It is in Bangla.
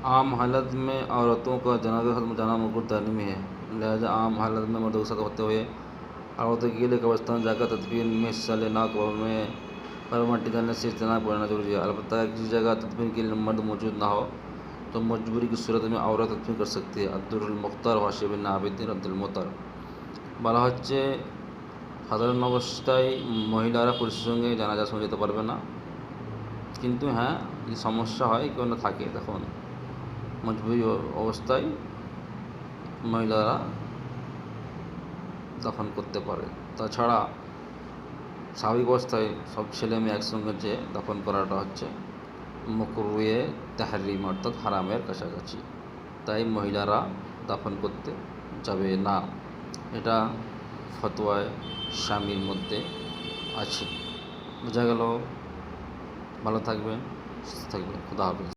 आम हालत में औरतों का जनाजा खत्म जाना मकरूह तहरीमी है। लिहाजा आम हालत में मर्दों के साथ होते हुए औरतों के लिए कब्रिस्तान जाकर तदफीन में हिस्सा लेना, कब्र में मट्टी डालने से इज्तनाब करना जरूरी है। अलबत्ता किसी जगह तदफीन के लिए मर्द मौजूद ना हो तो मजबूरी की सूरत में औरत तदफीन कर सकती है। अद्दुर्रुल मुख्तार हाशिया बिन आबिदीन अब्दुल मुत्तर। বলা হচ্ছে সাধারণ অবস্থায় মহিলারা পুরুষের সঙ্গে জানাজা শুনে যেতে পারবে না, কিন্তু হ্যাঁ যদি সমস্যা হয় কেউ না থাকে তখন মজবুরি অবস্থায় মহিলারা দাফন করতে পারে। তাছাড়া স্বাভাবিক অবস্থায় সব ছেলে মেয়ে একসঙ্গে যে দাফন করাটা হচ্ছে মকরুহে তাহরিম অর্থাৎ হারামের কাছাকাছি, তাই মহিলারা দাফন করতে যাবে না। এটা ফতোয়ায়ে শামির মধ্যে আছে। বোঝা গেল? ভালো থাকবেন, সুস্থ থাকবেন। খুদা হাফেজ।